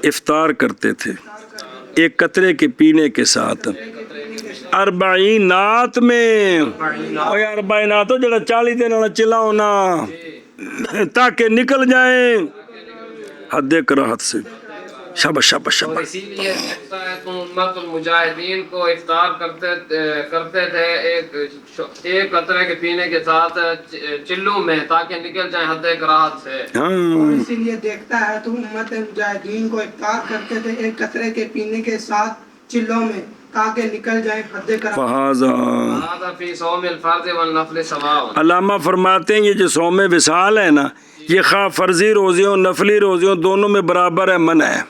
افطار کرتے تھے ایک قطرے کے پینے کے ساتھ 40 میں. اور 40 جڑا 40 دن والا چلا ہونا تاکہ نکل جائیں حد کراہت سے. شاباش شاباش شاباش. اسی لیے دیکھتا ہے تو امت المجاہدین کو افطار کرتے تھے ایک قطرے کے پینے کے ساتھ چلوں میں تاکہ نکل جائیں حد کراہت سے. اور اسی لیے دیکھتا ہے تو امت مجاہدین کو افطار کرتے تھے ایک قطرے کے پینے کے ساتھ چلوں میں تاکہ نکل جائیں حد کراہت. فہذا فی صوم الفرض والنفل سواء. علامہ فرماتے ہیں یہ جو صوم وصال ہے نا، یہ خواہ فرضی روزیوں نفلی روزیوں دونوں میں برابر ہے، منع ہے.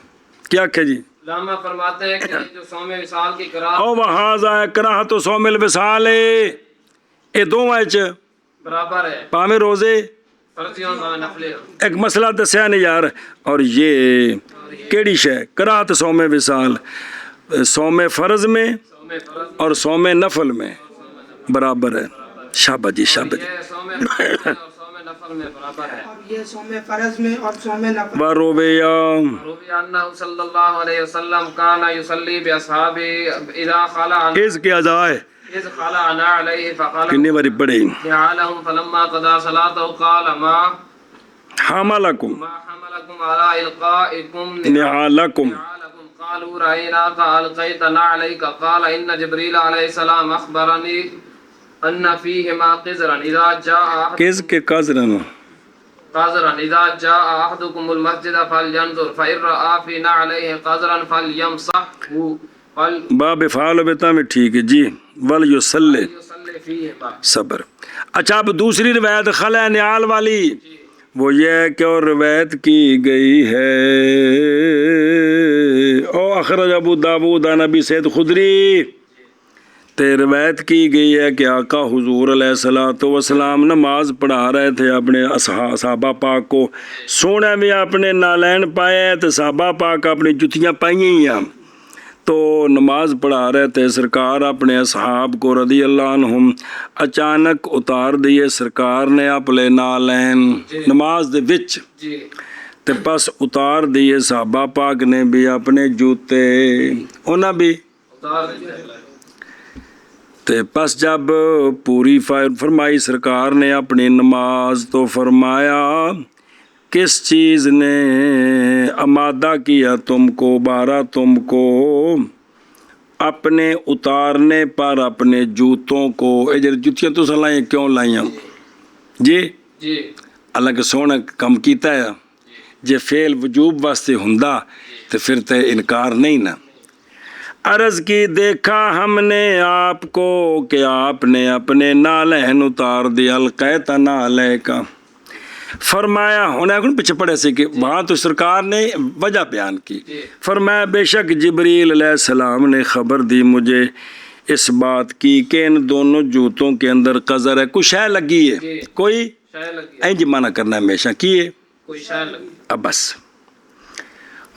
کیا کہ جی علامہ فرماتے ہیں کہ جو صوم وصال کی کراہت او وہذا کراہت صوم الوصال ہے، یہ دونوں برابر ہے، پاویں روزے. فرضیوں و نفلی. ایک مسئلہ دسیا نہیں یار. اور یہ کیڑی شے کراہت صوم وصال؟ صوم فرض میں اور صوم نفل میں برابر ہے. شاباش جی شاباش. یہ صوم فرض اور صوم نفل میں برابر ہے. اور یہ صوم فرض میں اور صوم نفل. ورویا روی انہ صلی اللہ علیہ وسلم کان یصلی باصحابہ اذا خلع اس کے ازائے اذ خلعنا علیہ فقال کتنی باری پڑھے؟ جعلهم فلما قضى صلاته قال ما حملکم حملكم على القائكم نعالکم قالوا رأيناك ألقيت نعليك قال إن جبريل عليه السلام أخبرني أن فيهما قذرا إذا جاء کس کے قذرن إذا جاء أحدكم المسجد فلينظر فإن رأى في نعليه قذرا فليمسحه باب فعال بیتا میں ٹھیک ہے جی. ولیصلی فليصلي فيهما. صبر. اچھا اب دوسری روایت خلع نعال والی وہ یہ ہے کہ اور روایت کی گئی ہے او اخرج ابو داود عن ابی سعید خدری، تے روایت کی گئی ہے کہ آقا حضور علیہ الصلوۃ والسلام نماز پڑھا رہے تھے اپنے صحابہ پاک کو. سونے میں اپنے نالین پائے تو صحابہ پاک اپنی جتیاں پائیں ہی ہیں تو نماز پڑھا رہے تھے. سرکار اپنے اصحاب کو رضی اللہ عنہم اچانک اتار دیے سرکار نے اپنے نالین نماز دے وچ تے پس اتار دیے صحابہ پاک نے بھی اپنے جوتے انہاں بھی تے پس جب پوری فرمائی سرکار نے اپنی نماز تو فرمایا کس چیز نے آمادہ کیا تم کو بارہ تم کو اپنے اتارنے پر اپنے جوتوں کو. اجر جوتیاں تو لائیں کیوں لائیاں جی؟ اللہ کے سونا کم کیتا ہے. جے فعل وجوب واسطے ہوندا تو پھر تے انکار نہیں نا. عرض کی دیکھا ہم نے آپ کو کہ آپ نے اپنے نالین اتار دیا. القیت نعلیک فرمایا ہونا کن پیچھے پڑے سے کہ وہاں تو سرکار نے وجہ بیان کی. فرمایا بے شک جبریل علیہ السلام نے خبر دی مجھے اس بات کی کہ ان دونوں جوتوں کے اندر قذر ہے، کوئی شے لگی ہے، کوئی اینج منع کرنا ہمیشہ کیے. اب بس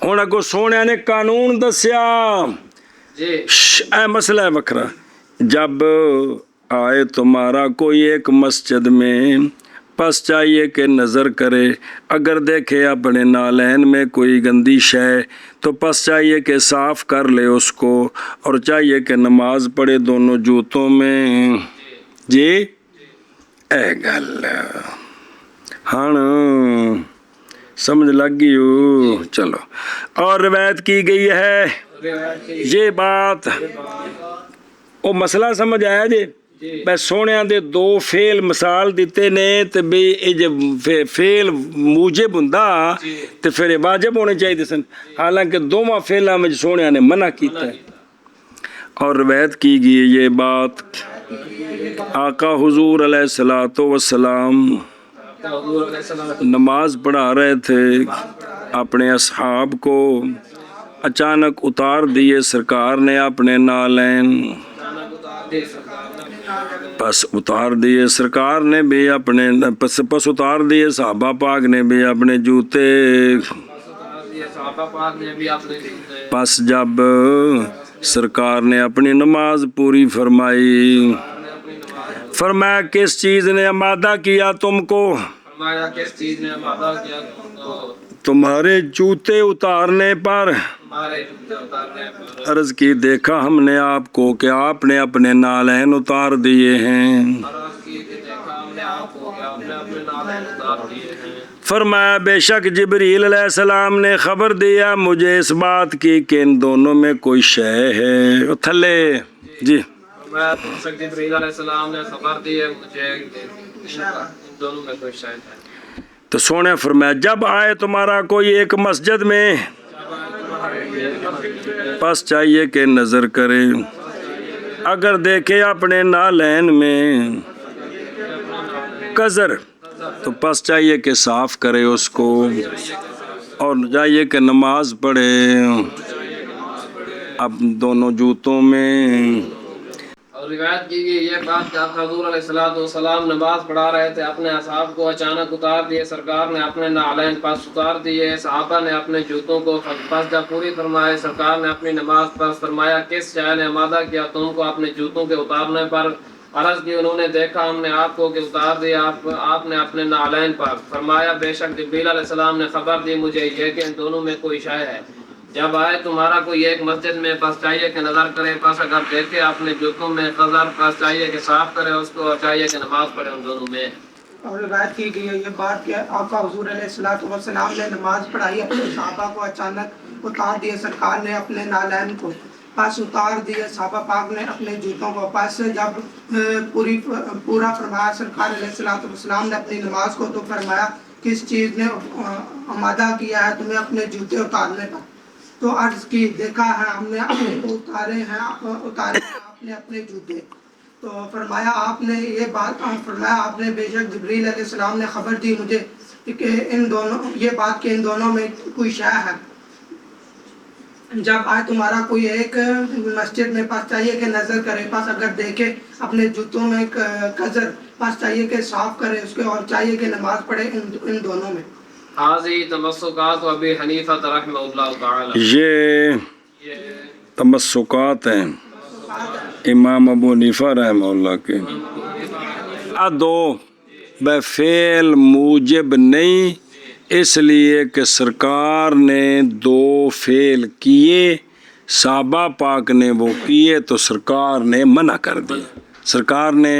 ہوں اگو سونے نے قانون دسیا اے مسئلہ ہے وکھرا. جب آئے تمہارا کوئی ایک مسجد میں پس چاہیے کہ نظر کرے، اگر دیکھے اپنے نالین میں کوئی گندی شے تو پس چاہیے کہ صاف کر لے اس کو، اور چاہیے کہ نماز پڑھے دونوں جوتوں میں. جی اے گل ہن سمجھ لگ گئی ہو. چلو اور روایت کی گئی ہے یہ بات وہ مسئلہ سمجھ آیا جی. بے سونے دے دو فعل مثال دیتے نے تے بے جب فعل موجب ہوندا تے پھر واجب ہونے چاہیے سن، حالانکہ دوواں فعلاں وچ سونے نے منع کیتا ہے. اور روایت کی گئی یہ بات آقا حضور علیہ الصلوۃ والسلام نماز پڑھا رہے تھے اپنے اصحاب کو، اچانک اتار دیے سرکار نے اپنے نالین. پس اتار دیے سرکار نے بھی اپنے پس اتار دیے صحابہ پاک نے بھی اپنے جوتے. پس جب سرکار نے اپنی نماز پوری فرمائی، فرمایا کس چیز نے آمادہ کیا تم کو؟ تمہارے جوتے اتارنے پر. عرض کی دیکھا ہم نے آپ کو کہ آپ نے اپنے نالین اتار دیے ہیں. فرمایا بے شک جبریل علیہ السلام نے خبر دیا مجھے اس بات کی کہ ان دونوں میں کوئی شے ہے. تھلے جی جبریل علیہ السلام نے خبر دی ہے مجھے دونوں میں کوئی شے ہے. تو سونے فرمایا جب آئے تمہارا کوئی ایک مسجد میں پس چاہیے کہ نظر کرے، اگر دیکھے اپنے نالین میں قذر تو پس چاہیے کہ صاف کرے اس کو، اور چاہیے کہ نماز پڑھے اب دونوں جوتوں میں. اور روایت کی گئی یہ بات کہ حضور علیہ السلام نماز پڑھا رہے تھے، اپنے اصحاب کو اچانک اتار دیے، سرکار نے اپنے نعلین پاس اتار دیے، صحابہ نے اپنے جوتوں کو پاس جب پوری فرمائے، سرکار نے اپنی نماز پاس فرمایا کس شے نے آمادہ کیا تم کو اپنے جوتوں کے اتارنے پر؟ عرض کی انہوں نے دیکھا ہم نے آپ کو کہ اتار دیا آپ نے اپنے نعلین پر. فرمایا بے شک جبریل علیہ السلام نے خبر دی مجھے یہ کہ ان دونوں میں کوئی شے ہے. جب آئے تمہارا کوئی ایک مسجد میں پس چاہیے کہ نظر کرے، پس اگر دیکھے اپنے جوتوں میں قذر پس چاہیے کہ صاف کرے اس کو، اور چاہیے کہ نماز پڑھے ان دونوں میں. اور روایت کی گئی ہے یہ بات کہ آقا حضور علیہ السلام نے نماز پڑھائی، اپنے صحابہ کو اچانک اتار دیے، سرکار نے اپنے نالین کو پس اتار دیے، صحابہ پاک نے اپنے جوتوں کو. پس جب پورا فرمایا سرکار علیہ السلام نے اپنی نماز کو، تو فرمایا کس چیز نے آمادہ کیا ہے تمہیں اپنے جوتے اتارنے پر؟ تو عرض کی دیکھا ہے ہم نے اتارے ہیں آپ نے اپنے جوتے. تو فرمایا آپ نے یہ بات فرمایا آپ نے بے شک جبریل علیہ السلام نے خبر دی مجھے کہ ان دونوں یہ بات کہ ان دونوں میں کوئی شے ہے. جب آئے تمہارا کوئی ایک مسجد میں پس چاہیے کہ نظر کرے، پس اگر دیکھے اپنے جوتوں میں قذر پس چاہیے کہ صاف کرے اس کے، اور چاہیے کہ نماز پڑھے ان دونوں میں. حاضی تمسکات ابی حنیفہ رحمہ اللہ تعالی، یہ تمسکات ہیں امام ابو حنیفہ رحمہ اللہ کے. دو بے فعل موجب نہیں، اس لیے کہ سرکار نے دو فعل کیے، صحابہ پاک نے وہ کیے تو سرکار نے منع کر دیا. سرکار نے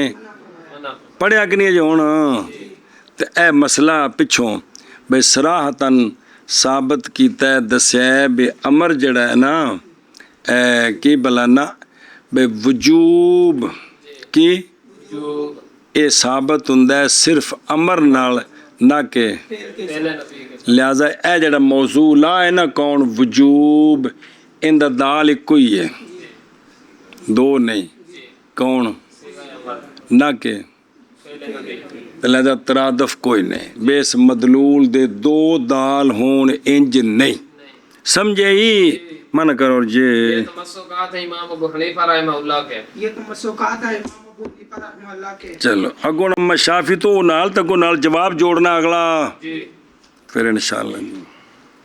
پڑھیا کہ نہیں جو ہونا تو اے مسئلہ پچھوں بے صراحتاً ثابت کیتا ہے، دسیا ہے بے امر جڑا ہے نا کی بلانا بے وجوب کی اے ثابت ہوندا ہے صرف امر نال نہ کہ. لہذا اے جڑا موضوع لا ہے نا کون وجوب ان دا دال ایک ہی ہے، دو نہیں، کون نہ کہ. لہذا ترادف کوئی نہیں، بیس مدلول دے دو دال ہون انج نہیں. سمجھے ہی من کرو جی. یہ تمسکات ہیں امام ابو حنیفہ رحمہ اللہ کے. یہ تمسکات ہے امام ابو حنیفہ رحمہ اللہ کے. چلو اگوں نمبر شافی تو نال تکو نال جواب جوڑنا اگلا جی پھر انشاءاللہ.